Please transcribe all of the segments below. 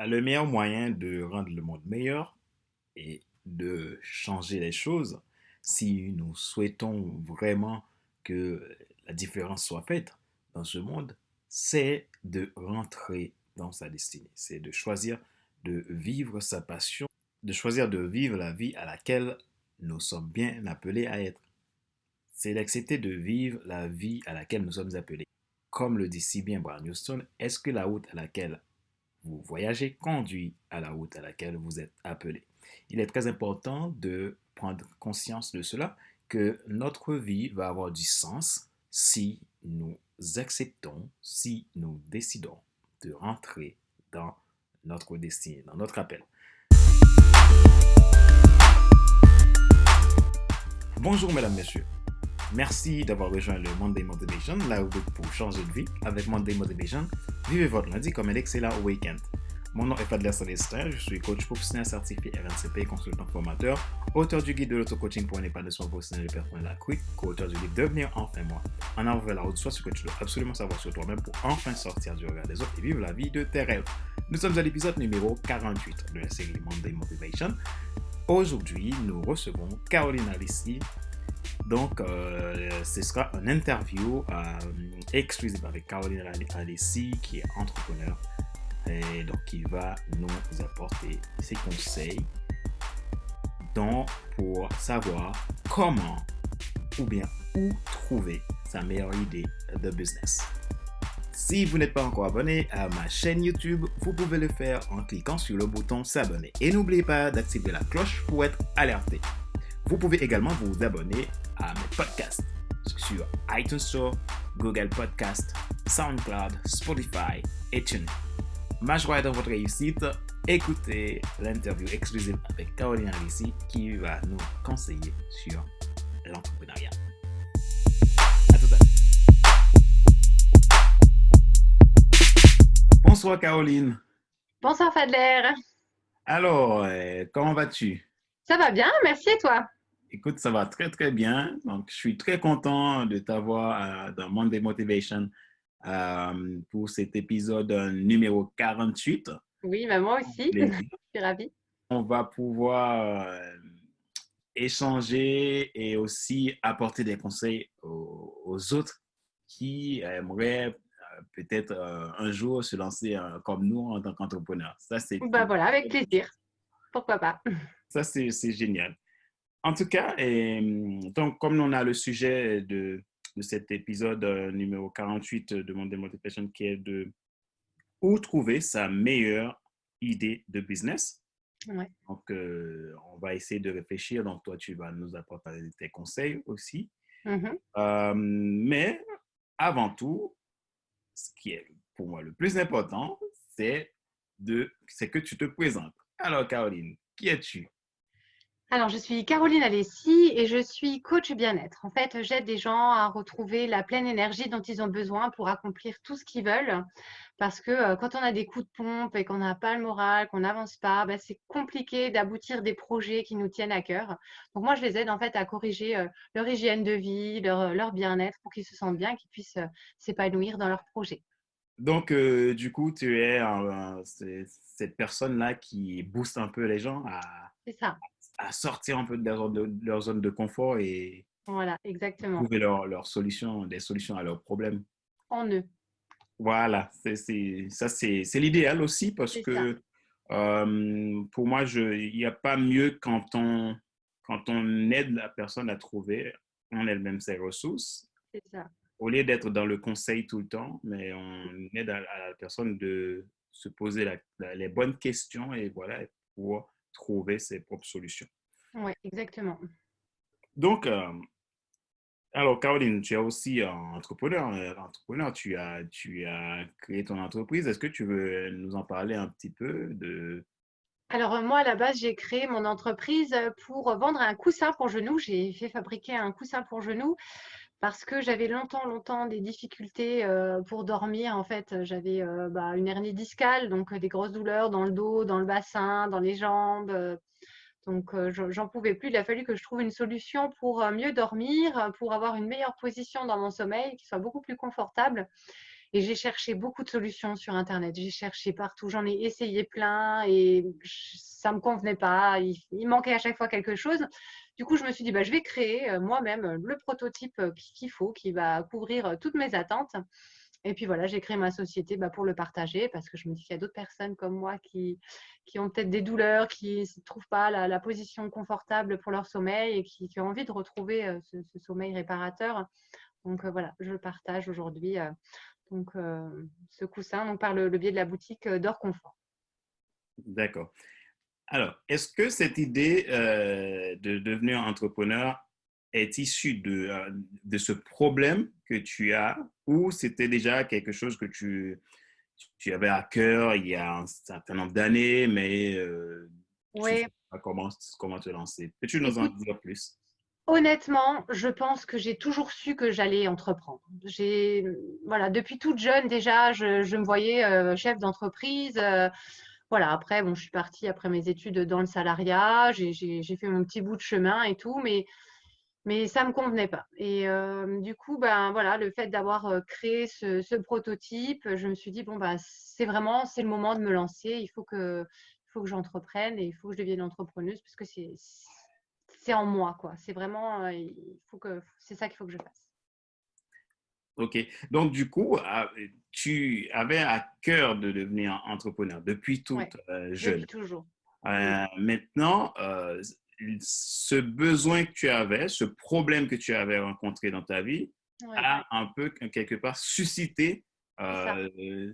Le meilleur moyen de rendre le monde meilleur et de changer les choses, si nous souhaitons vraiment que la différence soit faite dans ce monde, c'est de rentrer dans sa destinée. C'est de choisir de vivre sa passion, de choisir de vivre la vie à laquelle nous sommes bien appelés à être. C'est d'accepter de vivre la vie à laquelle nous sommes appelés. Comme le dit si bien Brian Houston, est-ce que la route à laquelle vous voyagez conduit à la route à laquelle vous êtes appelé? Il est très important de prendre conscience de cela, que notre vie va avoir du sens si nous acceptons, si nous décidons de rentrer dans notre destinée, dans notre appel. Bonjour mesdames, messieurs. Merci d'avoir rejoint le Monday Motivation, la rubrique pour changer de vie. Avec Monday Motivation, vivez votre lundi comme un excellent week-end. Mon nom est Fadler Célestin, je suis coach professionnel certifié RNCP, consultant formateur, auteur du guide de l'auto-coaching pour un épanouissement professionnel et personnel accru, co-auteur du livre Devenir enfin moi. En avant vers la route, soit ce que tu dois absolument savoir sur toi-même pour enfin sortir du regard des autres et vivre la vie de tes rêves. Nous sommes à l'épisode numéro 48 de la série Monday Motivation. Aujourd'hui, nous recevons Caroline Alissi. Donc, ce sera une interview exclusive avec Caroline Alissi, qui est entrepreneur et donc qui va nous apporter ses conseils pour savoir comment ou bien où trouver sa meilleure idée de business. Si vous n'êtes pas encore abonné à ma chaîne YouTube, vous pouvez le faire en cliquant sur le bouton s'abonner. Et n'oubliez pas d'activer la cloche pour être alerté. Vous pouvez également vous abonner à mes podcasts sur iTunes Store, Google Podcast, SoundCloud, Spotify et TuneIn. Ma joie est dans votre réussite. Écoutez l'interview exclusive avec Caroline Alissi qui va nous conseiller sur l'entrepreneuriat. À tout à l'heure. Bonsoir Caroline. Bonsoir Fadler. Alors, comment vas-tu? Ça va bien, merci et toi? Écoute, ça va très très bien. Donc, je suis très content de t'avoir dans Monday Motivation pour cet épisode numéro 48. Oui, bah moi aussi, je suis ravie. On va pouvoir échanger et aussi apporter des conseils aux autres qui aimeraient peut-être un jour se lancer comme nous en tant qu'entrepreneurs. Bah voilà, avec plaisir. Pourquoi pas? C'est génial. En tout cas, donc, comme on a le sujet de cet épisode numéro 48 de Monday Motivation qui est de où trouver sa meilleure idée de business. Ouais. Donc, on va essayer de réfléchir. Donc, toi, tu vas nous apporter tes conseils aussi. Mhm. Mais avant tout, ce qui est pour moi le plus important, c'est que tu te présentes. Alors, Caroline, qui es-tu? Alors, je suis Caroline Alessi et je suis coach bien-être. En fait, j'aide les gens à retrouver la pleine énergie dont ils ont besoin pour accomplir tout ce qu'ils veulent. Parce que quand on a des coups de pompe et qu'on n'a pas le moral, qu'on n'avance pas, bah, c'est compliqué d'aboutir des projets qui nous tiennent à cœur. Donc moi, je les aide en fait à corriger leur hygiène de vie, leur bien-être pour qu'ils se sentent bien, qu'ils puissent s'épanouir dans leurs projets. Donc, du coup, tu es cette personne-là qui booste un peu les gens C'est ça. à sortir un peu de leur zone de confort et Voilà, exactement. trouver des solutions à leurs problèmes. En eux. Voilà, c'est l'idéal aussi parce C'est ça. que pour moi, il n'y a pas mieux quand on aide la personne à trouver en elle-même ses ressources, C'est ça. au lieu d'être dans le conseil tout le temps, mais on aide à la personne de se poser les bonnes questions et voilà, pour trouver ses propres solutions. Oui, exactement. Donc, alors, Caroline, tu es aussi entrepreneur. Entrepreneur, tu as créé ton entreprise. Est-ce que tu veux nous en parler un petit peu de... Alors, moi, à la base, j'ai créé mon entreprise pour vendre un coussin pour genoux. J'ai fait fabriquer un coussin pour genoux parce que j'avais longtemps des difficultés pour dormir. En fait, j'avais une hernie discale, donc des grosses douleurs dans le dos, dans le bassin, dans les jambes. Donc, j'en pouvais plus. Il a fallu que je trouve une solution pour mieux dormir, pour avoir une meilleure position dans mon sommeil, qui soit beaucoup plus confortable. Et j'ai cherché beaucoup de solutions sur Internet. J'ai cherché partout. J'en ai essayé plein et ça ne me convenait pas. Il manquait à chaque fois quelque chose. Du coup, je me suis dit, bah, je vais créer moi-même le prototype qu'il faut, qui va couvrir toutes mes attentes. Et puis voilà, j'ai créé ma société bah, pour le partager parce que je me dis qu'il y a d'autres personnes comme moi qui ont peut-être des douleurs, qui ne trouvent pas la position confortable pour leur sommeil et qui ont envie de retrouver ce sommeil réparateur. Donc voilà, je le partage aujourd'hui. Ce coussin donc, par le biais de la boutique d'Or Confort. D'accord. Alors, est-ce que cette idée de devenir entrepreneur est issue de ce problème que tu as ou c'était déjà quelque chose que tu avais à cœur il y a un certain nombre d'années, mais tu ne Oui, sais pas comment te lancer? Peux-tu nous en écoute, dire plus? honnêtement, je pense que j'ai toujours su que j'allais entreprendre. Voilà, depuis toute jeune déjà, je me voyais chef d'entreprise. Voilà, après, bon, je suis partie après mes études dans le salariat, j'ai fait mon petit bout de chemin et tout, mais ça ne me convenait pas. Et du coup, ben, voilà, le fait d'avoir créé ce prototype, je me suis dit, bon, ben, c'est le moment de me lancer, il faut que j'entreprenne et il faut que je devienne entrepreneuse parce que c'est en moi, quoi. C'est vraiment, c'est ça qu'il faut que je fasse. OK. Donc, du coup, tu avais à cœur de devenir entrepreneur depuis Ouais, toute jeune. depuis toujours. Oui, Maintenant, ce besoin que tu avais, ce problème que tu avais rencontré dans ta vie, ouais, a un peu, quelque part, suscité, c'est ça. euh,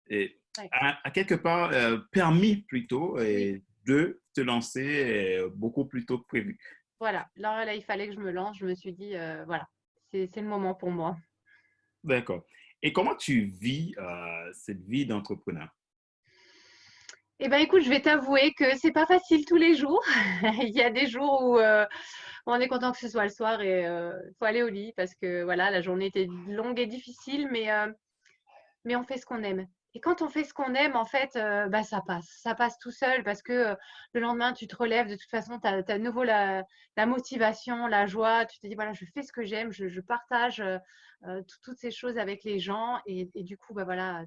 et Ouais, a quelque part permis plutôt oui, de te lancer beaucoup plus tôt que prévu. voilà. Là, il fallait que je me lance. Je me suis dit, voilà, c'est le moment pour moi. D'accord. Et comment tu vis cette vie d'entrepreneur? Eh ben, écoute, je vais t'avouer que c'est pas facile tous les jours. Il y a des jours où on est content que ce soit le soir et il faut aller au lit parce que voilà, la journée était longue et difficile, mais on fait ce qu'on aime. Et quand on fait ce qu'on aime, en fait, bah, ça passe tout seul parce que le lendemain, tu te relèves, de toute façon, tu as, de nouveau la motivation, la joie, tu te dis, voilà, je fais ce que j'aime, je partage toutes ces choses avec les gens et du coup, bah, voilà,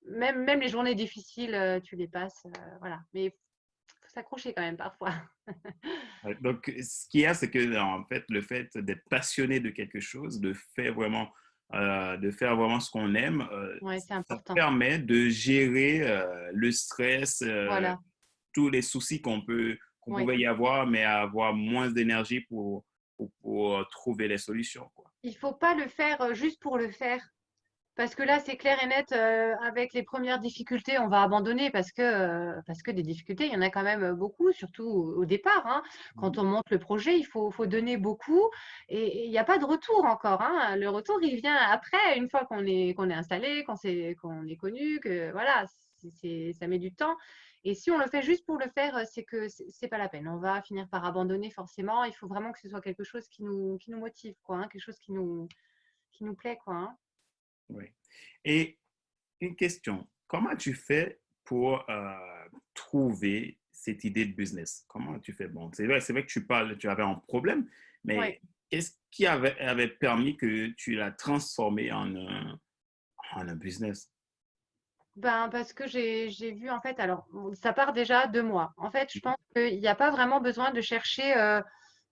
même les journées difficiles, tu les passes, voilà. Mais il faut s'accrocher quand même parfois. Ouais, donc, ce qu'il y a, c'est que en fait, le fait d'être passionné de quelque chose, de faire vraiment ce qu'on aime, Ouais, c'est ça important. permet de gérer le stress, Voilà. tous les soucis qu'on Ouais. pouvait y avoir, mais à avoir moins d'énergie pour trouver les solutions, quoi. Il faut pas le faire juste pour le faire. Parce que là, c'est clair et net, avec les premières difficultés, on va abandonner parce que des difficultés, il y en a quand même beaucoup, surtout au départ, hein. Quand Mhm. on monte le projet, faut donner beaucoup et il n'y a pas de retour encore, hein. Le retour, il vient après, une fois qu'on est installé, qu'on est connu, que voilà, ça met du temps. Et si on le fait juste pour le faire, c'est que c'est pas la peine. On va finir par abandonner forcément. Il faut vraiment que ce soit quelque chose qui nous motive, quoi, hein, quelque chose qui nous plaît, quoi, hein. Oui. Et une question, comment tu fais pour trouver cette idée de business? Comment tu fais? Bon, c'est vrai que tu parles, tu avais un problème, Ouais. mais qu'est-ce qui avait permis que tu l'as transformé en un business? Ben, parce que j'ai vu en fait, alors ça part déjà de moi. En fait, je pense qu'il n'y a pas vraiment besoin de chercher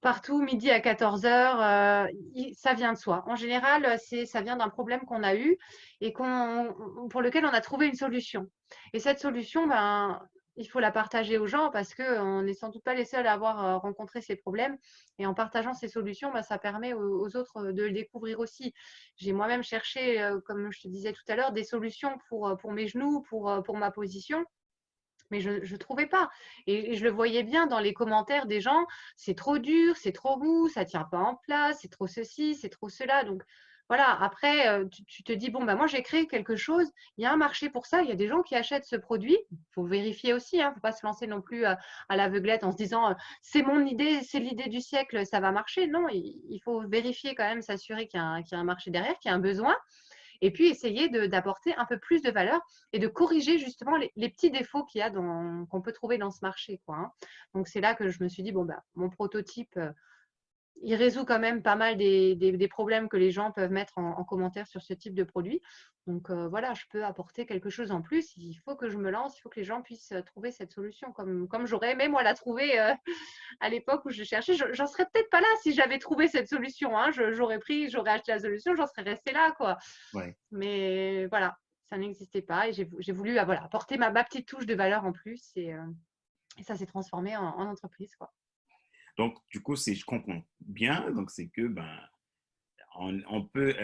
partout midi à 14 heures. Ça vient de soi. En général, ça vient d'un problème qu'on a eu et pour lequel on a trouvé une solution. Et cette solution, ben, il faut la partager aux gens parce qu'on n'est sans doute pas les seuls à avoir rencontré ces problèmes. Et en partageant ces solutions, ben, ça permet aux autres de le découvrir aussi. J'ai moi-même cherché, comme je te disais tout à l'heure, des solutions pour mes genoux, pour ma position. Mais je ne trouvais pas. Et je le voyais bien dans les commentaires des gens, c'est trop dur, c'est trop mou, ça ne tient pas en place, c'est trop ceci, c'est trop cela. Donc voilà, après, tu te dis, bon, bah, moi j'ai créé quelque chose, il y a un marché pour ça, il y a des gens qui achètent ce produit. Il faut vérifier aussi, il ne faut pas se lancer non plus à l'aveuglette en se disant, c'est mon idée, c'est l'idée du siècle, ça va marcher. Non, il faut vérifier quand même, s'assurer qu'il y a un marché derrière, qu'il y a un besoin et puis essayer d'apporter un peu plus de valeur et de corriger justement les petits défauts qu'on peut trouver dans ce marché, quoi, hein. Donc c'est là que je me suis dit, bon, bah, mon prototype, il résout quand même pas mal des problèmes que les gens peuvent mettre en commentaire sur ce type de produit. Donc voilà, je peux apporter quelque chose en plus. Il faut que je me lance, il faut que les gens puissent trouver cette solution comme j'aurais aimé moi la trouver à l'époque où je cherchais. J'en serais peut-être pas là si j'avais trouvé cette solution, hein. J'aurais acheté la solution, j'en serais restée là, quoi. Ouais. Mais voilà, ça n'existait pas et j'ai voulu voilà, apporter ma petite touche de valeur en plus et ça s'est transformé en entreprise, quoi. Donc, du coup, si je comprends bien, donc c'est que ben, on peut,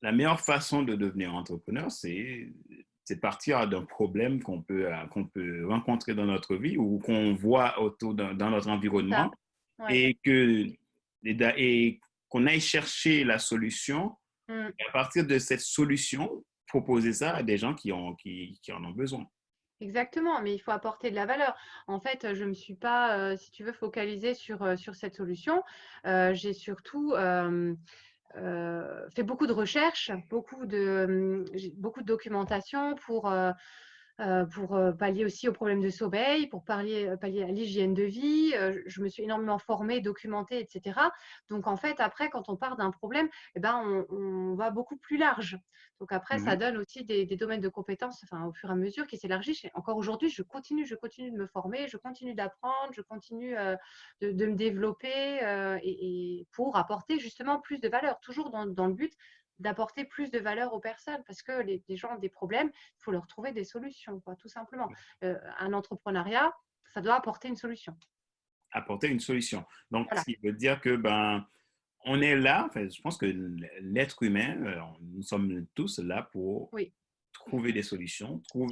la meilleure façon de devenir entrepreneur, c'est partir d'un problème qu'on peut rencontrer dans notre vie ou qu'on voit autour dans notre C'est ça, environnement ouais. et et qu'on aille chercher la solution Mmh. et à partir de cette solution, proposer ça à des gens qui en ont besoin. Exactement, mais il faut apporter de la valeur. En fait, je me suis pas, si tu veux, focalisée sur cette solution. J'ai surtout, fait beaucoup de recherches, j'ai beaucoup de documentation pour pallier aussi aux problèmes de sommeil, pour pallier à l'hygiène de vie. Je me suis énormément formée, documentée, etc. Donc, en fait, après, quand on part d'un problème, eh ben, on va beaucoup plus large. Donc, après, ça Mhm. donne aussi des domaines de compétences, enfin, au fur et à mesure, qui s'élargissent. Et encore aujourd'hui, je continue de me former, je continue d'apprendre, je continue de me développer et pour apporter justement plus de valeur, toujours dans le but d'apporter plus de valeur aux personnes parce que les gens ont des problèmes, il faut leur trouver des solutions, quoi, tout simplement. Un entrepreneuriat, ça doit apporter une solution. Apporter une solution. Donc, ce Voilà. qui veut dire que ben, on est là, enfin, je pense que l'être humain, nous sommes tous là pour Oui, trouver des solutions pour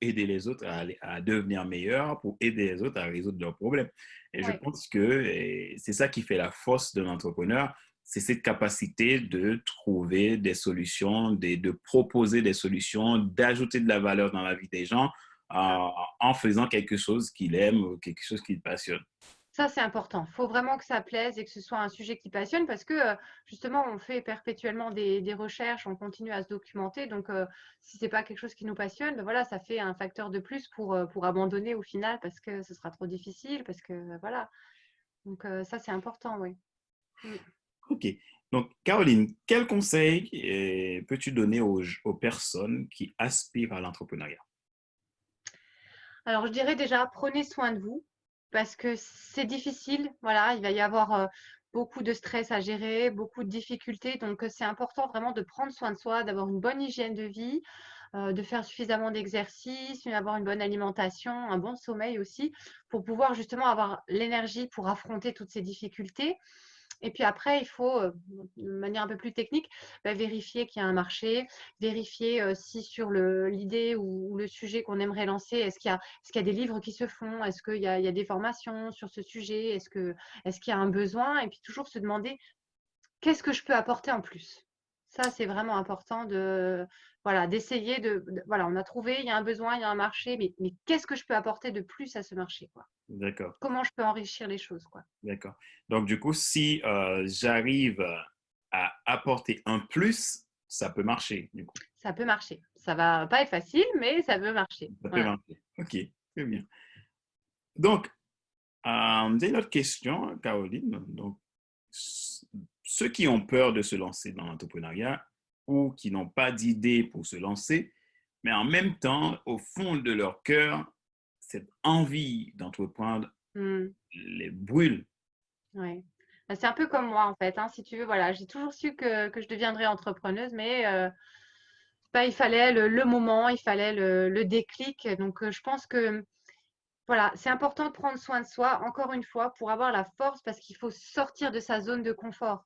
aider les autres à devenir meilleurs, pour aider les autres à résoudre leurs problèmes. Et je oui. pense que c'est ça qui fait la force de l'entrepreneur, c'est cette capacité de trouver des solutions, de proposer des solutions, d'ajouter de la valeur dans la vie des gens Ça, en faisant quelque chose qu'il aime ou quelque chose qu'il passionne. ça c'est important. Il faut vraiment que ça plaise et que ce soit un sujet qui passionne parce que justement, on fait perpétuellement des recherches, on continue à se documenter. Donc, si c'est pas quelque chose qui nous passionne, ben voilà, ça fait un facteur de plus pour abandonner au final parce que ce sera trop difficile, parce que voilà. Donc, ça, c'est important, oui. Mm. OK. Donc, Caroline, quel conseil peux-tu donner aux personnes qui aspirent à l'entrepreneuriat? Alors, je dirais déjà, prenez soin de vous parce que c'est difficile. Voilà, il va y avoir beaucoup de stress à gérer, beaucoup de difficultés. Donc, c'est important vraiment de prendre soin de soi, d'avoir une bonne hygiène de vie, de faire suffisamment d'exercice, d'avoir une bonne alimentation, un bon sommeil aussi, pour pouvoir justement avoir l'énergie pour affronter toutes ces difficultés. Et puis après, il faut, de manière un peu plus technique, vérifier qu'il y a un marché, vérifier si sur l'idée ou le sujet qu'on aimerait lancer, est-ce qu'il y a des livres qui se font, est-ce qu'il y a des formations sur ce sujet, est-ce qu'il y a un besoin, et puis toujours se demander qu'est-ce que je peux apporter en plus. Ça, c'est vraiment important voilà, d'essayer voilà, on a trouvé, il y a un besoin, il y a un marché, mais qu'est-ce que je peux apporter de plus à ce marché, quoi. D'accord, Comment je peux enrichir les choses, quoi. d'accord. Donc, du coup, si j'arrive à apporter un plus, ça peut marcher, du coup. Ça peut marcher. Ça va pas être facile, mais ça peut marcher. Ça peut Voilà. marcher. OK, très bien. Donc, j'ai une autre question, Caroline. Donc, ceux qui ont peur de se lancer dans l'entrepreneuriat ou qui n'ont pas d'idée pour se lancer, mais en même temps, au fond de leur cœur, cette envie d'entreprendre Mmh. les brûle. Ouais. Bah, c'est un peu comme moi, en fait, hein, si tu veux. Voilà, j'ai toujours su que je deviendrais entrepreneuse, mais il fallait le moment, il fallait le déclic. Donc, je pense que voilà, c'est important de prendre soin de soi, encore une fois, pour avoir la force, parce qu'il faut sortir de sa zone de confort.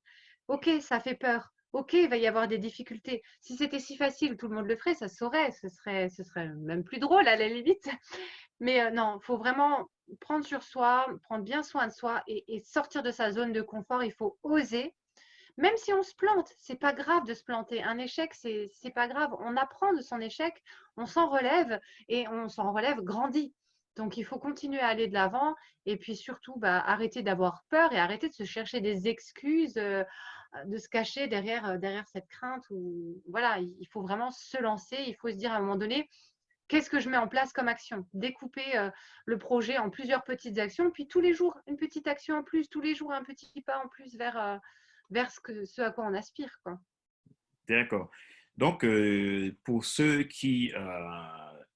Ok, ça fait peur. Ok, il va y avoir des difficultés. Si c'était si facile, tout le monde le ferait, ça se saurait. Ce serait même plus drôle à la limite. Mais non, il faut vraiment prendre sur soi, prendre bien soin de soi et sortir de sa zone de confort. Il faut oser. Même si on se plante, c'est pas grave de se planter. Un échec, c'est pas grave. On apprend de son échec, on s'en relève et on s'en relève grandi. Donc, il faut continuer à aller de l'avant et puis surtout arrêter d'avoir peur et arrêter de se chercher des excuses, de se cacher derrière cette crainte. Voilà, il faut vraiment se lancer. Il faut se dire à un moment donné, qu'est-ce que je mets en place comme action? Découper le projet en plusieurs petites actions, puis tous les jours, une petite action en plus, tous les jours, un petit pas en plus vers ce à quoi on aspire, quoi. D'accord. Donc, pour ceux qui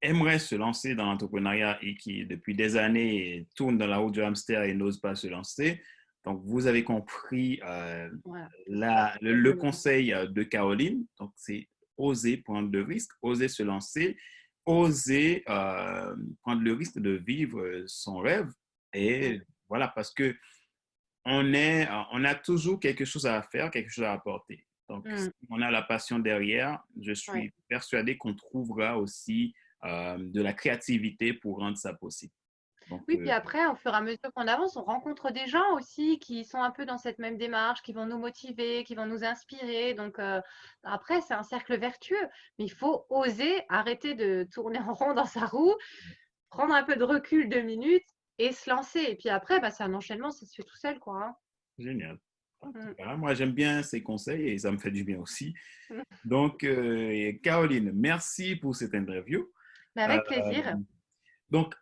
aimeraient se lancer dans l'entrepreneuriat et qui, depuis des années, tournent dans la roue du hamster et n'osent pas se lancer, donc vous avez compris Voilà, c'est ça. le conseil de Caroline. Donc, c'est oser prendre le risque, oser se lancer, oser prendre le risque de vivre son rêve. Mm, Et voilà, parce que on a toujours quelque chose à faire, quelque chose à apporter. Donc, si mm, on a la passion derrière, je ouais. suis persuadé qu'on trouvera aussi de la créativité pour rendre ça possible. Donc, Oui, puis après, au fur et à mesure qu'on avance, on rencontre des gens aussi qui sont un peu dans cette même démarche, qui vont nous motiver, qui vont nous inspirer. Donc après, c'est un cercle vertueux. Mais il faut oser arrêter de tourner en rond dans sa roue, prendre un peu de recul 2 minutes et se lancer. Et puis après, bah, c'est un enchaînement, ça se fait tout seul, quoi, hein. génial. En tout Mm. cas, moi, j'aime bien ces conseils et ça me fait du bien aussi. Mm. Donc, Caroline, merci pour cette interview. Mais Euh, avec plaisir. donc,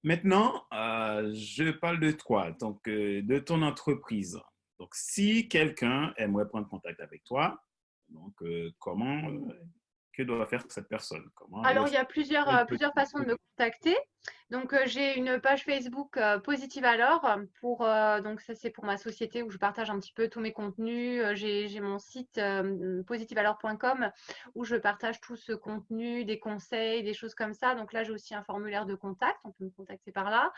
maintenant, je parle de toi, donc de ton entreprise. Donc, si quelqu'un aimerait prendre contact avec toi, donc que doit faire cette personne? Comment Alors, est-ce il y a plusieurs façons de me contacter. Donc, j'ai une page Facebook Positive Alors donc ça c'est pour ma société où je partage un petit peu tous mes contenus. J'ai mon site positivealors.com où je partage tout ce contenu, des conseils, des choses comme ça. Donc là, j'ai aussi un formulaire de contact. On peut me contacter par là.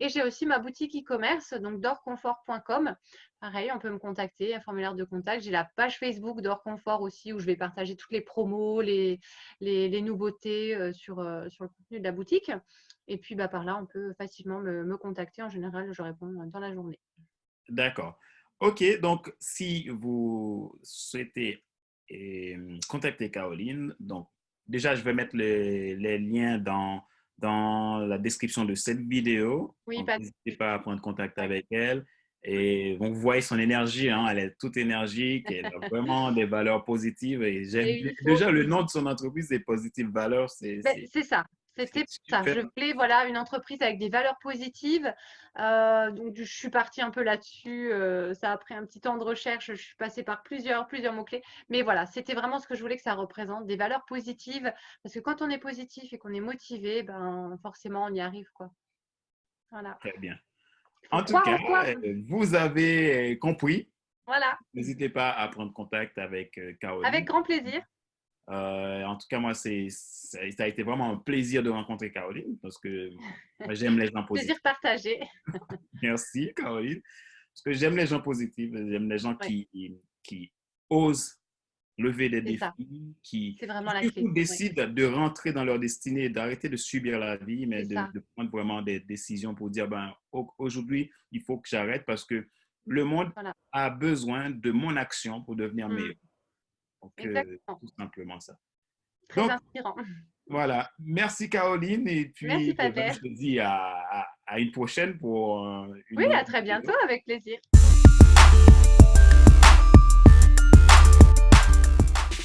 Et j'ai aussi ma boutique e-commerce, donc dorconfort.com. Pareil, on peut me contacter, un formulaire de contact. J'ai la page Facebook d'Or Confort aussi où je vais partager toutes les promos, les nouveautés sur le contenu de la boutique. Et puis bah, par là, on peut facilement me contacter. En général, je réponds dans la journée. D'accord. OK, donc si vous souhaitez contacter Caroline, donc déjà, je vais mettre les liens dans la description de cette vidéo. Oui, Donc, pas n'hésitez pas à prendre contact ouais. avec elle. Et donc, vous voyez son énergie, hein, elle est toute énergique, elle a vraiment des valeurs positives. Et j'aime Et il faut, déjà le nom de son entreprise, c'est Positive Valeurs, ben, c'est ça. c'est C'était ça. super. Je voulais voilà, une entreprise avec des valeurs positives. Donc, je suis partie un peu là-dessus. Ça a pris un petit temps de recherche. Je suis passée par plusieurs mots-clés. Mais voilà, c'était vraiment ce que je voulais que ça représente, des valeurs positives. Parce que quand on est positif et qu'on est motivé, ben, forcément, on y arrive, quoi. Voilà. Très bien. Il faut En tout croire cas, en soi. vous avez compris. Voilà. N'hésitez pas à prendre contact avec Avec Caroline. grand plaisir. En tout cas, moi, ça a été vraiment un plaisir de rencontrer Caroline parce que moi, j'aime les gens Plaisir positifs. partagé. Merci, Caroline. Parce que j'aime les gens positifs, j'aime les gens Ouais, qui osent lever des c'est ça. défis, qui C'est vraiment la clé. surtout Ouais, décident de rentrer dans leur destinée, d'arrêter de subir la vie, mais c'est ça. de prendre vraiment des décisions pour dire, ben, aujourd'hui, il faut que j'arrête parce que le monde Voilà. a besoin de mon action pour devenir Mm, meilleur. Donc, exactement. tout simplement ça. Très Donc, inspirant. voilà. Merci, Caroline. Et Merci, puis, ben, Fadler. je te dis à une prochaine pour une Oui, nouvelle à très bientôt, vidéo. avec plaisir.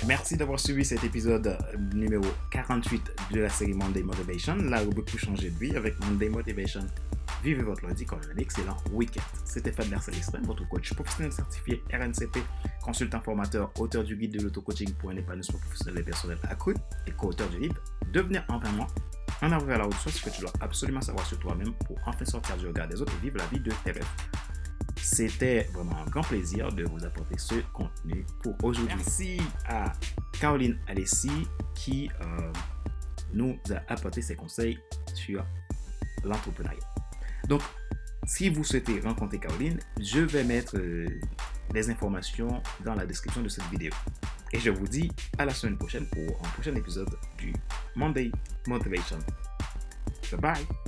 Merci d'avoir suivi cet épisode numéro 48 de la série Monday Motivation, la rubrique pour changer de vie avec Monday Motivation. Vivez votre lundi comme un excellent week-end. C'était Fadler Célestin, votre coach professionnel certifié RNCP, consultant formateur, auteur du guide de l'auto-coaching pour un épanouissement professionnel et personnel accru et co-auteur du livre Devenir enfin moi. En arrivant à la route, soit ce que tu dois absolument savoir sur toi-même pour enfin sortir du regard des autres et vivre la vie de tes rêves. C'était vraiment un grand plaisir de vous apporter ce contenu pour aujourd'hui. Merci à Caroline Alessi qui nous a apporté ses conseils sur l'entrepreneuriat. Donc, si vous souhaitez rencontrer Caroline, je vais mettre les informations dans la description de cette vidéo. Et je vous dis à la semaine prochaine pour un prochain épisode du Monday Motivation. Bye bye!